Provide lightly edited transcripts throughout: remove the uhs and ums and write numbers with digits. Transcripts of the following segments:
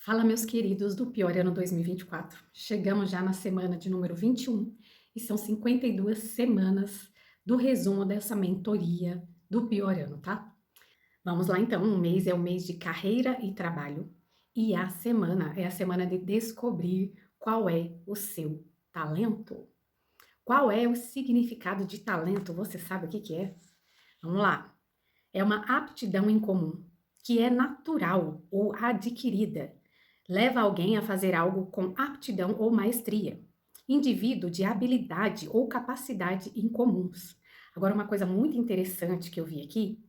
Fala, meus queridos do Pior Ano 2024. Chegamos já na semana de número 21 e são 52 semanas do resumo dessa mentoria do Pior Ano, tá? Vamos lá então. Um mês é o mês de carreira e trabalho e a semana é a semana de descobrir qual é o seu talento. Qual é o significado de talento? Você sabe o que é? Vamos lá. É uma aptidão em comum que é natural ou adquirida. Leva alguém a fazer algo com aptidão ou maestria. Indivíduo de habilidade ou capacidade incomuns. Agora, uma coisa muito interessante que eu vi aqui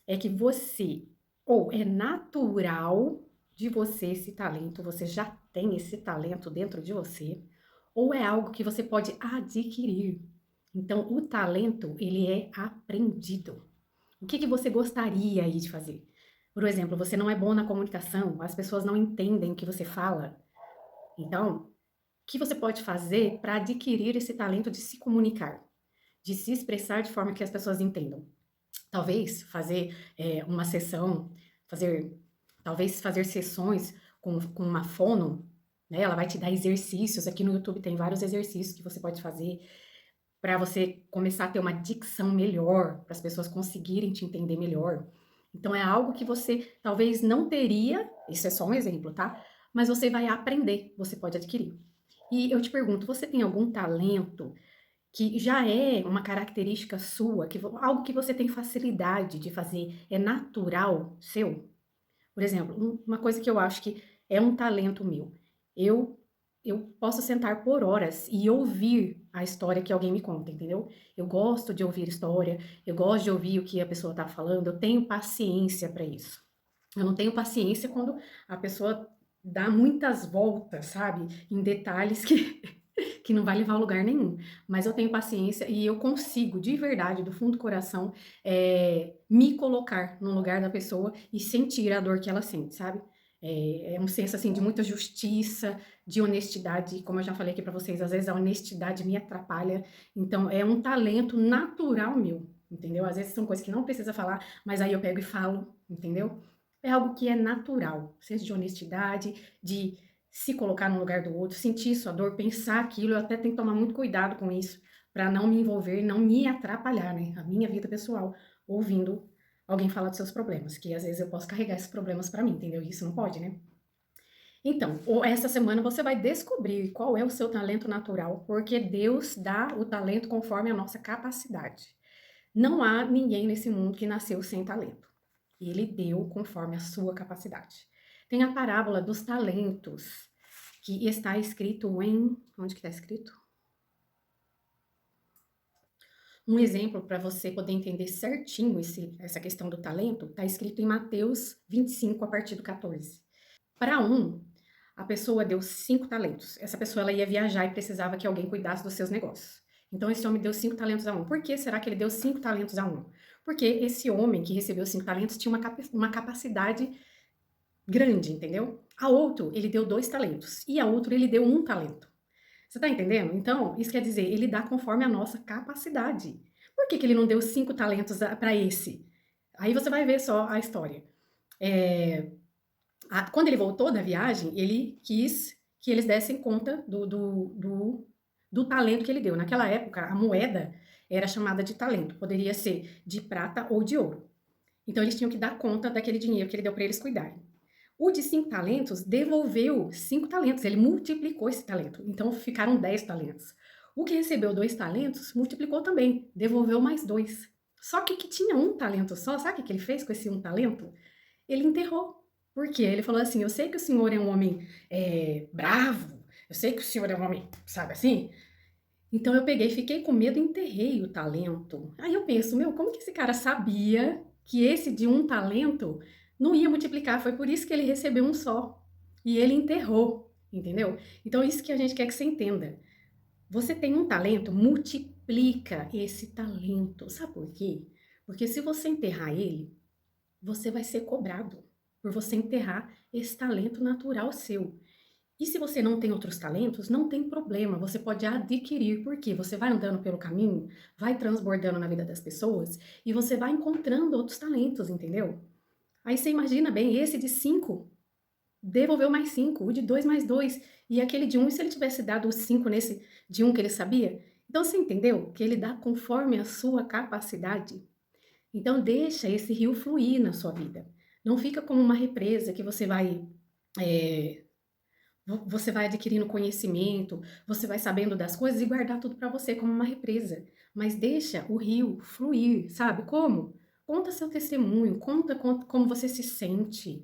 é que você, ou é natural de você esse talento, você já tem esse talento dentro de você, ou é algo que você pode adquirir. Então, o talento, ele é aprendido. O que você gostaria aí de fazer? Por exemplo, você não é bom na comunicação, as pessoas não entendem o que você fala. Então, o que você pode fazer para adquirir esse talento de se comunicar, de se expressar de forma que as pessoas entendam? Talvez fazer uma sessão, fazer, talvez fazer sessões com uma fono, né? Ela vai te dar exercícios. Aqui no YouTube tem vários exercícios que você pode fazer para você começar a ter uma dicção melhor, para as pessoas conseguirem te entender melhor. Então é algo que você talvez não teria, isso é só um exemplo, tá? Mas você vai aprender, você pode adquirir. E eu te pergunto, você tem algum talento que já é uma característica sua, algo que você tem facilidade de fazer, é natural seu? Por exemplo, uma coisa que eu acho que é um talento meu. Eu eu posso sentar por horas e ouvir a história que alguém me conta, entendeu? Eu gosto de ouvir história, eu gosto de ouvir o que a pessoa está falando, eu tenho paciência para isso. Eu não tenho paciência quando a pessoa dá muitas voltas, sabe? Em detalhes que que não vai levar a lugar nenhum. Mas eu tenho paciência e eu consigo, de verdade, do fundo do coração, me colocar no lugar da pessoa e sentir a dor que ela sente, sabe? É um senso assim de muita justiça, de honestidade, como eu já falei aqui para vocês, às vezes a honestidade me atrapalha. Então é um talento natural meu, entendeu? Às vezes são coisas que não precisa falar, mas aí eu pego e falo, entendeu? É algo que é natural, senso de honestidade, de se colocar no lugar do outro, sentir sua dor, pensar aquilo. Eu até tenho que tomar muito cuidado com isso, para não me envolver, não me atrapalhar, né? A minha vida pessoal, ouvindo alguém falar dos seus problemas, que às vezes eu posso carregar esses problemas para mim, entendeu? Isso não pode, né? Então, essa semana você vai descobrir qual é o seu talento natural, porque Deus dá o talento conforme a nossa capacidade. Não há ninguém nesse mundo que nasceu sem talento. Ele deu conforme a sua capacidade. Tem a parábola dos talentos, que está escrito em. Onde que está escrito? Um exemplo para você poder entender certinho essa questão do talento, está escrito em Mateus 25, a partir do 14. Para um, a pessoa deu 5 talentos. Essa pessoa ela ia viajar e precisava que alguém cuidasse dos seus negócios. Então, esse homem deu 5 talentos a um. Por que será que ele deu 5 talentos a um? Porque esse homem que recebeu 5 talentos tinha uma capacidade grande, entendeu? A outro, ele deu 2 talentos. E a outro, ele deu 1 talento. Você tá entendendo? Então, isso quer dizer, ele dá conforme a nossa capacidade. Por que ele não deu 5 talentos para esse? Aí você vai ver só a história. É, quando ele voltou da viagem, ele quis que eles dessem conta do talento que ele deu. Naquela época, a moeda era chamada de talento. Poderia ser de prata ou de ouro. Então, eles tinham que dar conta daquele dinheiro que ele deu para eles cuidarem. O de 5 talentos devolveu 5 talentos, ele multiplicou esse talento. Então ficaram 10 talentos. O que recebeu 2 talentos multiplicou também, devolveu mais dois. Só que tinha 1 talento só, sabe o que ele fez com esse 1 talento? Ele enterrou. Por quê? Ele falou assim: eu sei que o senhor é um homem bravo, eu sei que o senhor é um homem, sabe assim? Então eu peguei, fiquei com medo e enterrei o talento. Aí eu penso, meu, como que esse cara sabia que esse de 1 talento não ia multiplicar? Foi por isso que ele recebeu um só. E ele enterrou, entendeu? Então isso que a gente quer que você entenda. Você tem um talento, multiplica esse talento. Sabe por quê? Porque se você enterrar ele, você vai ser cobrado por você enterrar esse talento natural seu. E se você não tem outros talentos, não tem problema, você pode adquirir, porque você vai andando pelo caminho, vai transbordando na vida das pessoas e você vai encontrando outros talentos, entendeu? Aí você imagina bem, esse de 5. devolveu mais 5, o de 2 mais 2, e aquele de um, e se ele tivesse dado os 5 nesse de um que ele sabia? Então você entendeu que ele dá conforme a sua capacidade? Então deixa esse rio fluir na sua vida. Não fica como uma represa que eh, você vai adquirindo conhecimento, você vai sabendo das coisas e guardar tudo para você como uma represa. Mas deixa o rio fluir, sabe como? Conta seu testemunho, conta como você se sente,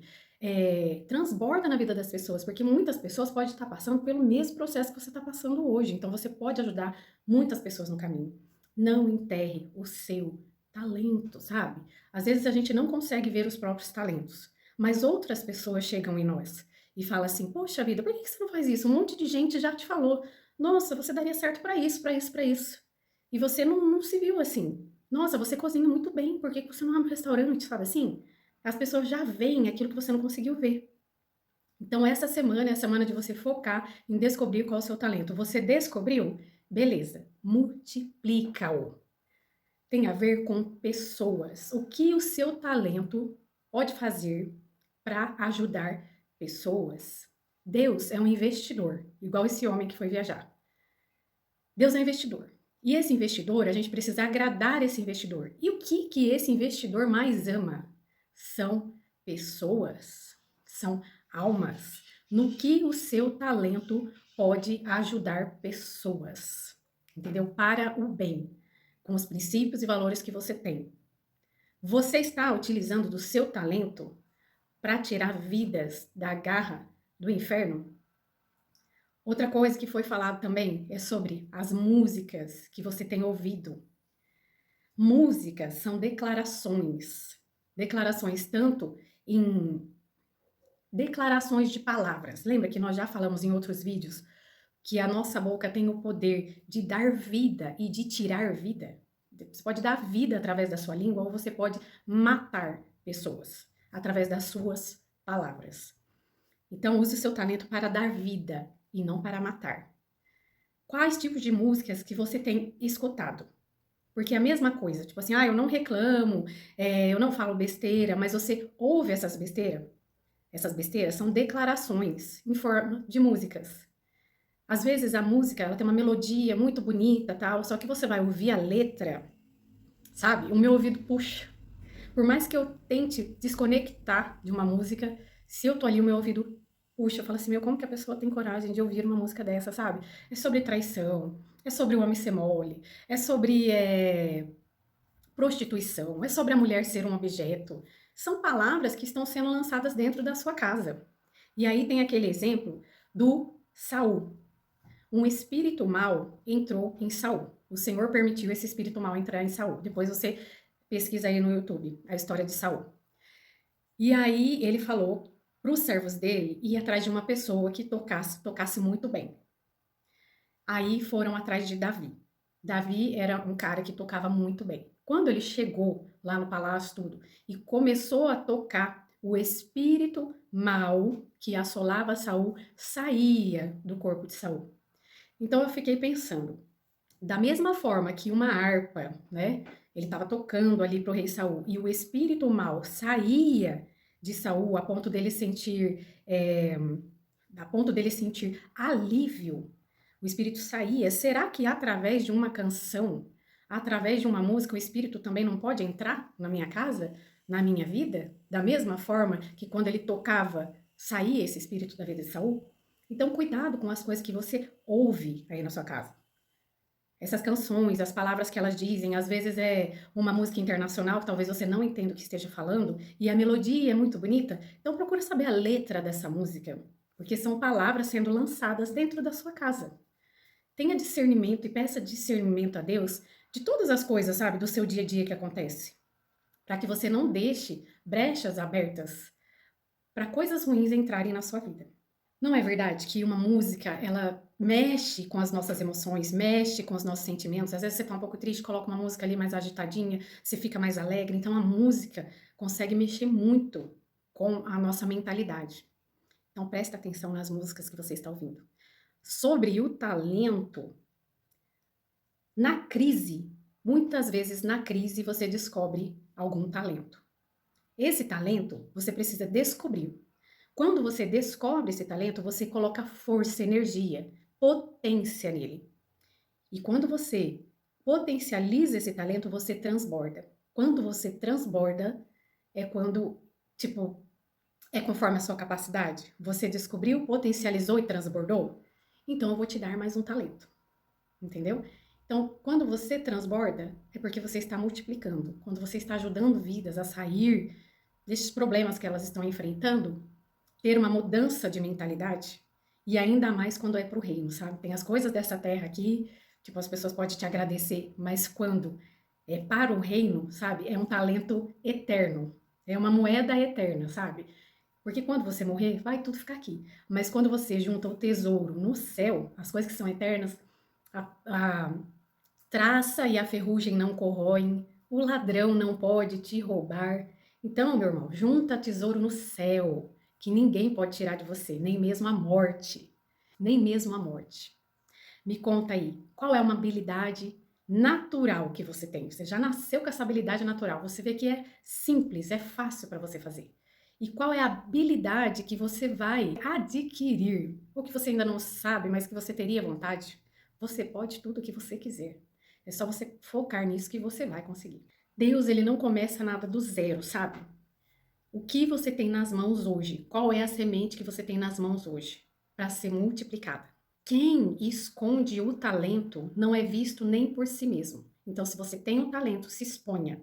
transborda na vida das pessoas, porque muitas pessoas podem estar passando pelo mesmo processo que você está passando hoje. Então você pode ajudar muitas pessoas no caminho. Não enterre o seu talento, sabe? Às vezes a gente não consegue ver os próprios talentos, mas outras pessoas chegam em nós e fala assim: poxa vida, por que você não faz isso? Um monte de gente já te falou: nossa, você daria certo para isso, para isso, para isso. E você não se viu assim. Nossa, você cozinha muito bem, por que você não abre um restaurante, sabe assim? As pessoas já veem aquilo que você não conseguiu ver. Então, essa semana é a semana de você focar em descobrir qual é o seu talento. Você descobriu? Beleza, multiplica-o. Tem a ver com pessoas. O que o seu talento pode fazer para ajudar pessoas? Deus é um investidor, igual esse homem que foi viajar. Deus é um investidor. E esse investidor, a gente precisa agradar esse investidor. E o que esse investidor mais ama? São pessoas, são almas. No que o seu talento pode ajudar pessoas, entendeu? Para o bem, com os princípios e valores que você tem. Você está utilizando do seu talento para tirar vidas da garra do inferno? Outra coisa que foi falado também é sobre as músicas que você tem ouvido. Músicas são declarações. Declarações tanto em declarações de palavras. Lembra que nós já falamos em outros vídeos que a nossa boca tem o poder de dar vida e de tirar vida? Você pode dar vida através da sua língua ou você pode matar pessoas através das suas palavras. Então, use o seu talento para dar vida e não para matar. Quais tipos de músicas que você tem escutado? Porque é a mesma coisa, tipo assim, eu não reclamo, eu não falo besteira, mas você ouve essas besteiras? Essas besteiras são declarações em forma de músicas. Às vezes a música, ela tem uma melodia muito bonita, tal, só que você vai ouvir a letra, sabe? O meu ouvido puxa. Por mais que eu tente desconectar de uma música, se eu tô ali, o meu ouvido puxa. Eu falo assim, meu, como que a pessoa tem coragem de ouvir uma música dessa, sabe? É sobre traição, é sobre o homem ser mole, é sobre prostituição, é sobre a mulher ser um objeto. São palavras que estão sendo lançadas dentro da sua casa. E aí tem aquele exemplo do Saul. Um espírito mau entrou em Saul. O Senhor permitiu esse espírito mau entrar em Saul. Depois você pesquisa aí no YouTube a história de Saul. E aí ele falou para os servos dele ir atrás de uma pessoa que tocasse muito bem. Aí foram atrás de Davi. Davi era um cara que tocava muito bem. Quando ele chegou lá no palácio tudo e começou a tocar, o espírito mau que assolava Saul saía do corpo de Saul. Então eu fiquei pensando, da mesma forma que uma harpa, né? Ele estava tocando ali para o rei Saul e o espírito mau saía de Saul a ponto dele sentir alívio. O espírito saía. Será que através de uma canção, através de uma música, o espírito também não pode entrar na minha casa, na minha vida, da mesma forma que quando ele tocava saía esse espírito da vida de Saul? Então cuidado com as coisas que você ouve aí na sua casa. Essas canções, as palavras que elas dizem, às vezes é uma música internacional que talvez você não entenda o que esteja falando, e a melodia é muito bonita, então procura saber a letra dessa música, porque são palavras sendo lançadas dentro da sua casa. Tenha discernimento e peça discernimento a Deus de todas as coisas, sabe, do seu dia a dia que acontece, para que você não deixe brechas abertas para coisas ruins entrarem na sua vida. Não é verdade que uma música, ela mexe com as nossas emoções, mexe com os nossos sentimentos? Às vezes você tá um pouco triste, coloca uma música ali mais agitadinha, você fica mais alegre. Então a música consegue mexer muito com a nossa mentalidade. Então presta atenção nas músicas que você está ouvindo. Sobre o talento, na crise, muitas vezes na crise você descobre algum talento. Esse talento você precisa descobrir. Quando você descobre esse talento, você coloca força, energia, potência nele. E quando você potencializa esse talento, você transborda. Quando você transborda, é quando, tipo, é conforme a sua capacidade. Você descobriu, potencializou e transbordou? Então eu vou te dar mais um talento. Entendeu? Então, quando você transborda, é porque você está multiplicando. Quando você está ajudando vidas a sair desses problemas que elas estão enfrentando, ter uma mudança de mentalidade, e ainda mais quando é para o reino, sabe? Tem as coisas dessa terra aqui, tipo, as pessoas podem te agradecer, mas quando é para o reino, sabe? É um talento eterno. É uma moeda eterna, sabe? Porque quando você morrer, vai tudo ficar aqui. Mas quando você junta o tesouro no céu, as coisas que são eternas, a traça e a ferrugem não corroem, o ladrão não pode te roubar. Então, meu irmão, junta tesouro no céu, que ninguém pode tirar de você, nem mesmo a morte. Nem mesmo a morte. Me conta aí, qual é uma habilidade natural que você tem? Você já nasceu com essa habilidade natural. Você vê que é simples, é fácil para você fazer. E qual é a habilidade que você vai adquirir? Ou que você ainda não sabe, mas que você teria vontade? Você pode tudo o que você quiser. É só você focar nisso que você vai conseguir. Deus, ele não começa nada do zero, sabe? O que você tem nas mãos hoje? Qual é a semente que você tem nas mãos hoje para ser multiplicada? Quem esconde o talento não é visto nem por si mesmo. Então, se você tem um talento, se exponha.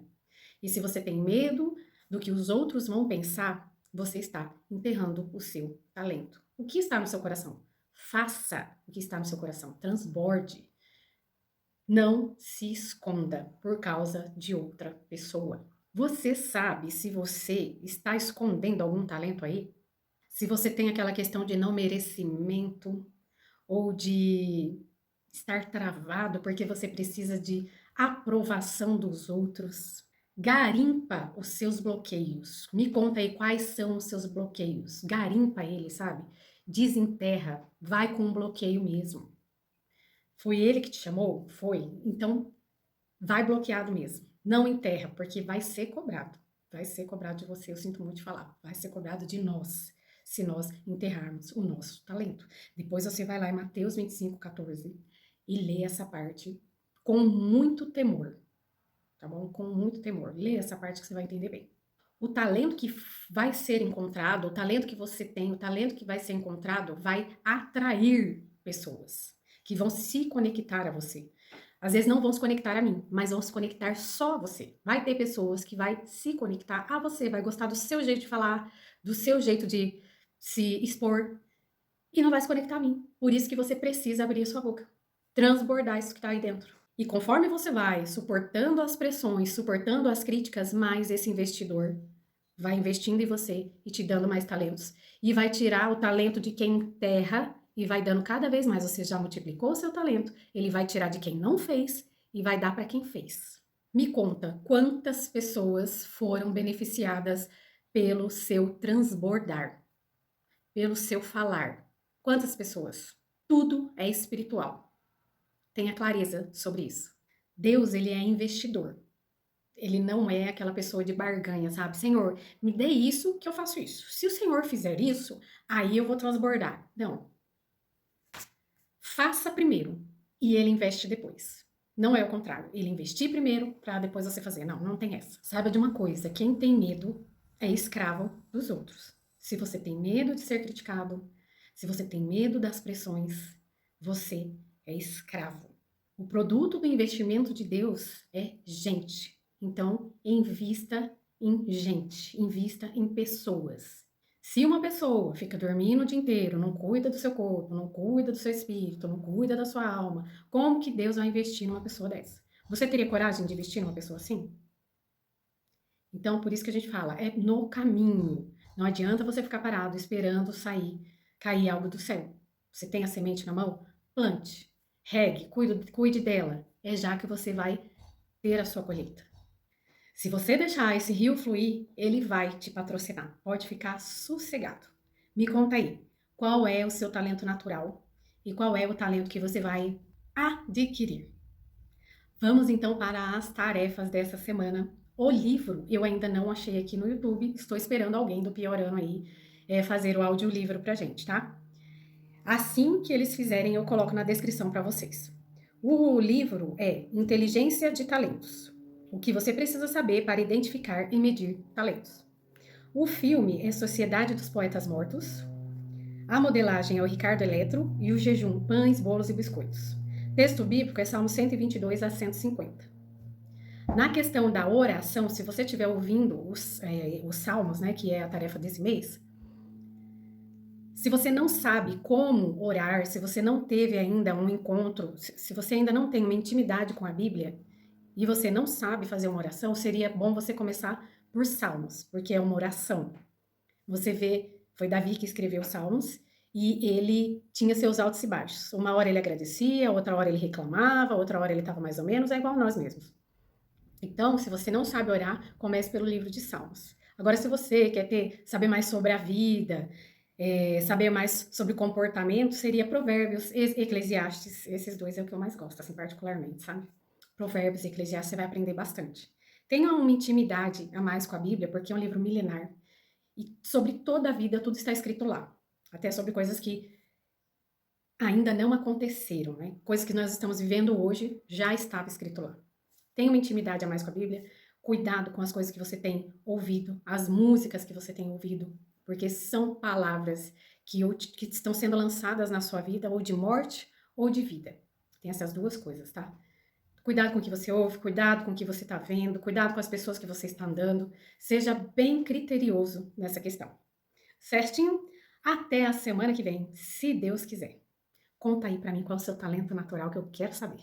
E se você tem medo do que os outros vão pensar, você está enterrando o seu talento. O que está no seu coração? Faça o que está no seu coração. Transborde. Não se esconda por causa de outra pessoa. Você sabe se você está escondendo algum talento aí? Se você tem aquela questão de não merecimento ou de estar travado porque você precisa de aprovação dos outros. Garimpa os seus bloqueios. Me conta aí quais são os seus bloqueios. Garimpa ele, sabe? Desenterra. Vai com um bloqueio mesmo. Foi ele que te chamou? Foi. Então, vai bloqueado mesmo. Não enterra, porque vai ser cobrado. Vai ser cobrado de você, eu sinto muito de falar. Vai ser cobrado de nós, se nós enterrarmos o nosso talento. Depois você vai lá em Mateus 25:14 e lê essa parte com muito temor, tá bom? Com muito temor. Lê essa parte que você vai entender bem. O talento que vai ser encontrado, o talento que você tem, o talento que vai ser encontrado vai atrair pessoas que vão se conectar a você. Às vezes não vão se conectar a mim, mas vão se conectar só a você. Vai ter pessoas que vai se conectar a você, vai gostar do seu jeito de falar, do seu jeito de se expor e não vai se conectar a mim. Por isso que você precisa abrir a sua boca, transbordar isso que está aí dentro. E conforme você vai suportando as pressões, suportando as críticas, mais esse investidor vai investindo em você e te dando mais talentos. E vai tirar o talento de quem enterra e vai dando cada vez mais. Você já multiplicou o seu talento, ele vai tirar de quem não fez e vai dar para quem fez. Me conta quantas pessoas foram beneficiadas pelo seu transbordar, pelo seu falar. Quantas pessoas? Tudo é espiritual. Tenha clareza sobre isso. Deus, ele é investidor. Ele não é aquela pessoa de barganha, sabe? Senhor, me dê isso que eu faço isso. Se o Senhor fizer isso, aí eu vou transbordar. Não. Faça primeiro e ele investe depois. Não é o contrário. Ele investir primeiro para depois você fazer. Não, não tem essa. Saiba de uma coisa: quem tem medo é escravo dos outros. Se você tem medo de ser criticado, se você tem medo das pressões, você é escravo. O produto do investimento de Deus é gente. Então, invista em gente, invista em pessoas. Se uma pessoa fica dormindo o dia inteiro, não cuida do seu corpo, não cuida do seu espírito, não cuida da sua alma, como que Deus vai investir numa pessoa dessa? Você teria coragem de investir numa pessoa assim? Então, por isso que a gente fala, é no caminho. Não adianta você ficar parado esperando cair algo do céu. Você tem a semente na mão? Plante, regue, cuide dela. É já que você vai ter a sua colheita. Se você deixar esse rio fluir, ele vai te patrocinar. Pode ficar sossegado. Me conta aí, qual é o seu talento natural e qual é o talento que você vai adquirir? Vamos então para as tarefas dessa semana. O livro eu ainda não achei aqui no YouTube, estou esperando alguém do Piorano aí fazer o audiolivro pra gente, tá? Assim que eles fizerem, eu coloco na descrição para vocês. O livro é Inteligência de Talentos. O que você precisa saber para identificar e medir talentos. O filme é Sociedade dos Poetas Mortos. A modelagem é o Ricardo Eletro e o jejum, pães, bolos e biscoitos. Texto bíblico é Salmo 122 a 150. Na questão da oração, se você estiver ouvindo os salmos, né, que é a tarefa desse mês, se você não sabe como orar, se você não teve ainda um encontro, se você ainda não tem uma intimidade com a Bíblia e você não sabe fazer uma oração, seria bom você começar por Salmos, porque é uma oração. Você vê, foi Davi que escreveu os Salmos e ele tinha seus altos e baixos. Uma hora ele agradecia, outra hora ele reclamava, outra hora ele estava mais ou menos, é igual nós mesmos. Então, se você não sabe orar, comece pelo livro de Salmos. Agora, se você quer saber mais sobre a vida, saber mais sobre comportamento, seria Provérbios e Eclesiastes. Esses dois é o que eu mais gosto, assim, particularmente, sabe? Provérbios e Eclesiastes você vai aprender bastante. Tenha uma intimidade a mais com a Bíblia, porque é um livro milenar. E sobre toda a vida, tudo está escrito lá. Até sobre coisas que ainda não aconteceram, né? Coisas que nós estamos vivendo hoje, já estava escrito lá. Tenha uma intimidade a mais com a Bíblia. Cuidado com as coisas que você tem ouvido, as músicas que você tem ouvido, porque são palavras que estão sendo lançadas na sua vida, ou de morte ou de vida. Tem essas duas coisas, tá? Cuidado com o que você ouve, cuidado com o que você está vendo, cuidado com as pessoas que você está andando. Seja bem criterioso nessa questão. Certinho? Até a semana que vem, se Deus quiser. Conta aí pra mim qual é o seu talento natural que eu quero saber.